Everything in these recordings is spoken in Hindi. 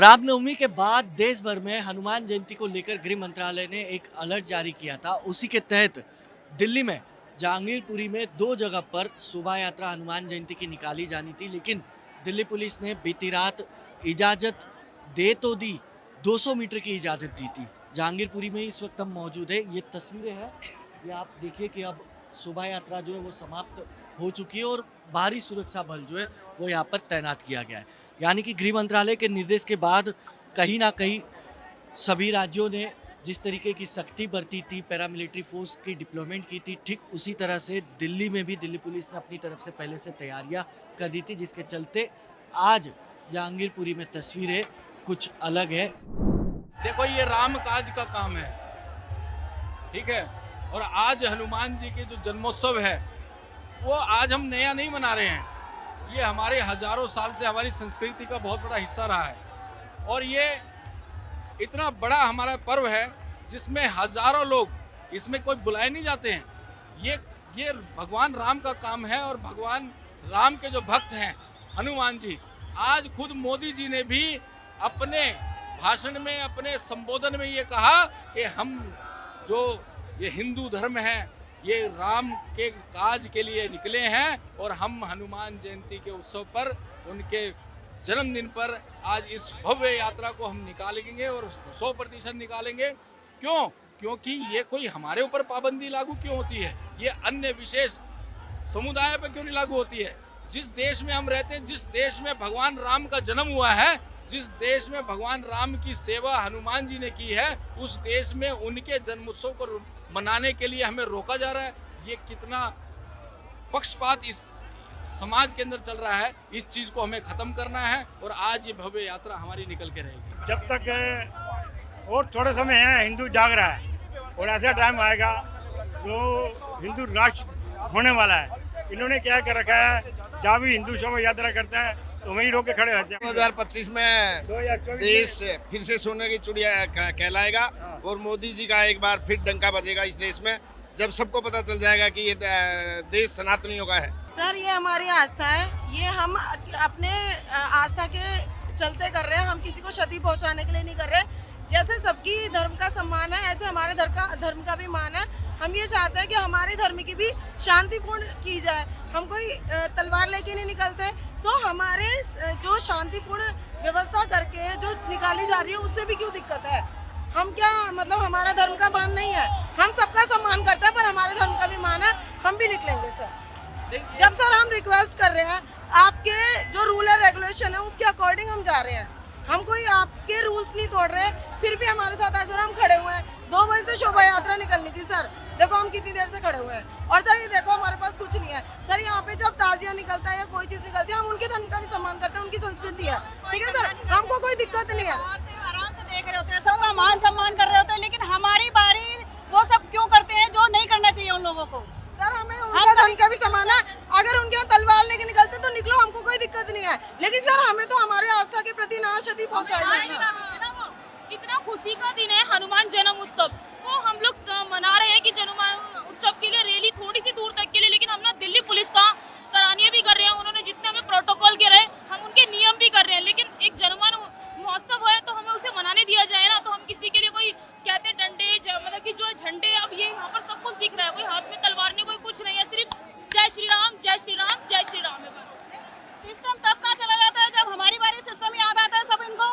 रामनवमी के बाद देश भर में हनुमान जयंती को लेकर गृह मंत्रालय ने एक अलर्ट जारी किया था। उसी के तहत दिल्ली में जहांगीरपुरी में 2 जगह पर शोभा यात्रा हनुमान जयंती की निकाली जानी थी, लेकिन दिल्ली पुलिस ने बीती रात इजाज़त दे तो दी, 200 मीटर की इजाज़त दी थी। जहांगीरपुरी में इस वक्त हम मौजूद है। ये तस्वीरें हैं, ये आप देखिए कि अब शोभा यात्रा जो है वो समाप्त हो चुकी है और भारी सुरक्षा बल जो है वो यहाँ पर तैनात किया गया है। यानी कि गृह मंत्रालय के निर्देश के बाद कहीं ना कहीं सभी राज्यों ने जिस तरीके की सख्ती बरती थी, पैरामिलिट्री फोर्स की डिप्लॉयमेंट की थी, ठीक उसी तरह से दिल्ली में भी दिल्ली पुलिस ने अपनी तरफ से पहले से तैयारियां कर दी थी, जिसके चलते आज जहांगीरपुरी में तस्वीरें कुछ अलग है। देखो, ये राम काज का काम है, ठीक है। और आज हनुमान जी के जो जन्मोत्सव है वो आज हम नया नहीं मना रहे हैं। ये हमारे हजारों साल से हमारी संस्कृति का बहुत बड़ा हिस्सा रहा है और ये इतना बड़ा हमारा पर्व है जिसमें हजारों लोग, इसमें कोई बुलाए नहीं जाते हैं। ये भगवान राम का काम है और भगवान राम के जो भक्त हैं हनुमान जी, आज खुद मोदी जी ने भी अपने भाषण में, अपने संबोधन में ये कहा कि हम जो ये हिंदू धर्म है ये राम के काज के लिए निकले हैं और हम हनुमान जयंती के उत्सव पर, उनके जन्मदिन पर आज इस भव्य यात्रा को हम निकालेंगे और 100% निकालेंगे। क्यों? क्योंकि ये कोई हमारे ऊपर पाबंदी लागू क्यों होती है? ये अन्य विशेष समुदाय पर क्यों नहीं लागू होती है? जिस देश में हम रहते हैं, जिस देश में भगवान राम का जन्म हुआ है, जिस देश में भगवान राम की सेवा हनुमान जी ने की है, उस देश में उनके जन्मोत्सव को मनाने के लिए हमें रोका जा रहा है। ये कितना पक्षपात इस समाज के अंदर चल रहा है, इस चीज को हमें खत्म करना है और आज ये भव्य यात्रा हमारी निकल के रहेगी। जब तक और थोड़ा समय है, हिंदू जाग रहा है और ऐसा टाइम आएगा जो हिंदू राष्ट्र होने वाला है। इन्होंने क्या कर रखा है, जहाँ भी हिंदू शोभा यात्रा करता है तो वहीं रोके खड़े रहते हैं। 2025 में देश फिर से सोने की चिड़िया कहलाएगा और मोदी जी का एक बार फिर डंका बजेगा इस देश में, जब सबको पता चल जाएगा कि ये देश सनातनियों का है। सर, ये हमारी आस्था है, ये हम अपने आस्था के चलते कर रहे हैं, हम किसी को क्षति पहुंचाने के लिए नहीं कर रहे। जैसे सबकी धर्म का सम्मान है, ऐसे हमारे धर्म का भी मान है। हम ये चाहते हैं कि हमारे धर्म की भी शांतिपूर्ण की जाए। हम कोई तलवार लेके नहीं निकलते, तो हमारे जो शांतिपूर्ण व्यवस्था करके जो निकाली जा रही है उससे भी क्यों दिक्कत है? हम क्या मतलब हमारा धर्म का मान नहीं है? हम सबका सम्मान करते हैं, पर हमारे धर्म का भी मान है, हम भी निकलेंगे सर। जब सर हम रिक्वेस्ट कर रहे हैं, आपके जो रूल है रेगुलेशन है उसके अकॉर्डिंग हम जा रहे हैं, हम कोई आपके रूल्स नहीं तोड़ रहे, फिर भी हमारे साथ आज हम खड़े हुए हैं। 2 बजे से शोभा यात्रा निकलनी थी सर, देखो हम कितनी देर से खड़े हुए हैं। और सर ये देखो हमारे पास कुछ नहीं है सर। यहाँ पे जब ताजिया निकलता है या कोई चीज निकलती है, हम उनके धर्म का भी सम्मान करते हैं, उनकी संस्कृति है, ठीक है सर, हमको कोई दिक्कत नहीं है। आराम से देख रहे होते हैं, सबका मान सम्मान कर रहे होते हैं, लेकिन हमारी बारी वो सब क्यों करते हैं जो नहीं करना चाहिए उन लोगों को। सर हमें उनका धर्म का भी सम्मान है, अगर उनके यहाँ तलवार लेके निकलते तो निकलो, हमको कोई दिक्कत नहीं है, लेकिन सर हमें तो हमारे आस्था के प्रति ना क्षति पहुँचाई जाए। इतना खुशी का दिन है हनुमान जन्म उत्सव, वो हम लोग मना रहे हैं कि हनुमान उत्सव के लिए रैली थोड़ी सी दूर तक के लिए, लेकिन हम ना दिल्ली पुलिस का सराहनीय भी कर रहे हैं। उन्होंने जितने हमें प्रोटोकॉल के रहे, हम उनके नियम भी कर रहे हैं, लेकिन एक जन्मदिन महोत्सव है तो हमें उसे मनाने दिया जाए ना। तो हम किसी के लिए कोई कहते डंडे मतलब कि जो झंडे, अब ये यहाँ पर सब कुछ दिख रहा है, कोई हाथ में तलवार नहीं, कोई कुछ नहीं है, सिर्फ जय श्री राम जय श्री राम जय श्री राम है बस। सिस्टम तब कहाँ चला जाता है जब हमारी बारी सिस्टम याद आता है सब इनको,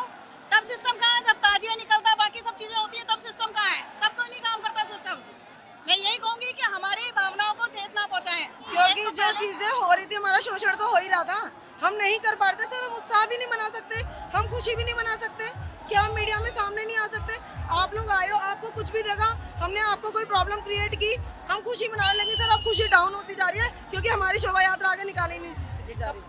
तब सिस्टम कहाँ है? जब ताजिया निकलता है, बाकी सब चीजें होती है, तब सिस्टम कहाँ है? तब कोई नहीं काम करता सिस्टम। मैं यही कहूंगी कि हमारी भावनाओं को ठेस ना पहुंचाएं, क्योंकि जो चीजें हो रही थी, हमारा शोषण तो हो ही रहा था, हम नहीं कर पाते सर। हम उत्साह भी नहीं मना सकते, हम खुशी भी नहीं मना सकते, क्या हम मीडिया में सामने नहीं आ सकते? आप लोग आए हो, आपको कुछ भी लगा, हमने आपको कोई प्रॉब्लम क्रिएट की, हम खुशी मना लेंगे सर। अब खुशी डाउन होती जा रही है क्योंकि हमारी शोभा यात्रा आगे निकाली नहीं जा रही।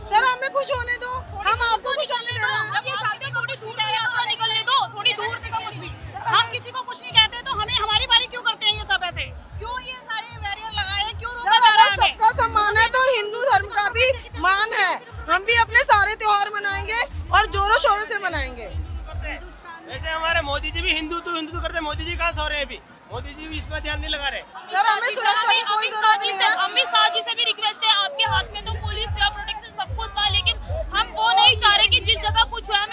सर हमें खुश होने दो, हम आपको खुश होने दे रहे हैं। निकलने दो थोड़ी दूर से, कुछ भी हम किसी को कुछ नहीं कहते, तो हमें हमारी बारी क्यों करते हैं ये सब ऐसे? क्यों ये सारे बैरियर लगाए, क्यों रोका जा रहा है? सबका सम्मान है तो हिंदू धर्म का भी मान है, हम भी अपने सारे त्योहार मनाएंगे और जोरों शोरों से मनाएंगे। वैसे हमारे मोदी जी भी हिंदू तो करते, मोदी जी कहाँ सो रहे हैं अभी? मोदी जी भी इस पर ध्यान नहीं लगा रहे। सर हमें सुरक्षा की कोई जरूरत नहीं है। अमित शाह जी से भी रिक्वेस्ट है, आपके हाथ में तो पुलिस या प्रोटेक्शन सब कुछ था, लेकिन हम वो नहीं चाह रहे कि जिस जगह कुछ है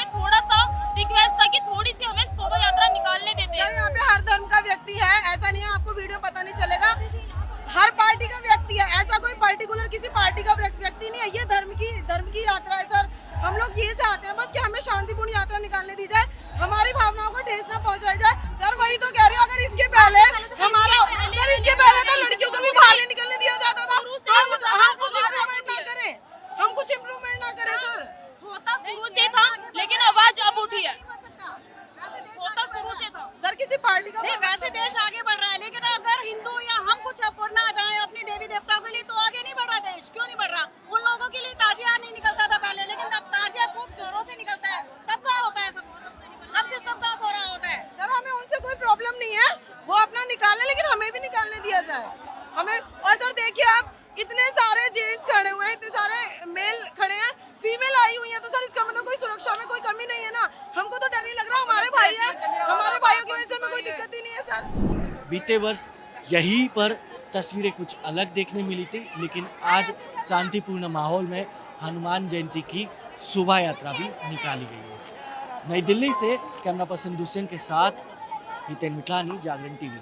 लोग ये चाहते हैं बस कि हमें शांतिपूर्ण यात्रा निकालने दी जाए, हमारी भावनाओं को ठेस न पहुंचाई जाए। सर वही तो कह रही हूँ, अगर इसके पहले इसके पहले तो लड़कियों को भी बाहर नहीं निकलने दिया जाता था, तो हम कुछ इम्प्रूवमेंट ना करें, हम कुछ इम्प्रूवमेंट ना करें सर। होता शुरू से था, लेकिन आवाज अब उठी है। होता शुरू से था सर किसी पार्टी का नहीं, वैसे देश आगे बढ़ रहा है, लेकिन अगर हिंदू या हम कुछ सपोर्ट ना जाए अपनी देवी देवताओं के लिए तो आगे नहीं बढ़ रहा देश। क्यों नहीं बढ़ रहा? उन लोगों के लिए ताजिया नहीं निकलता था पहले, लेकिन अब ताजिया खूब जोरों से निकलता है। तब क्या होता है सब? तब सिस्टम का हो रहा होता है। सर हमें उनसे कोई प्रॉब्लम नहीं है, वो अपना निकाले, लेकिन हमें भी निकालने दिया जाए हमें। और सर देखिए आप, इतने सारे जेंट्स खड़े हुए हैं, इतने सारे मेल खड़े हैं, फीमेल आई हुई है, तो सर इसका मतलब कोई सुरक्षा में कोई कमी नहीं है ना। हमको तो डर नहीं लग रहा, हमारे भाई है, हमारे भाइयों की वजह से हमें कोई दिक्कत ही नहीं है सर। बीते वर्ष यहीं पर तस्वीरें कुछ अलग देखने मिली थी, लेकिन आज शांतिपूर्ण माहौल में हनुमान जयंती की शोभा यात्रा भी निकाली गई है। नई दिल्ली से कैमरा पर्सन दुष्यंत के साथ हितेन मिठलानी, जागरण टीवी।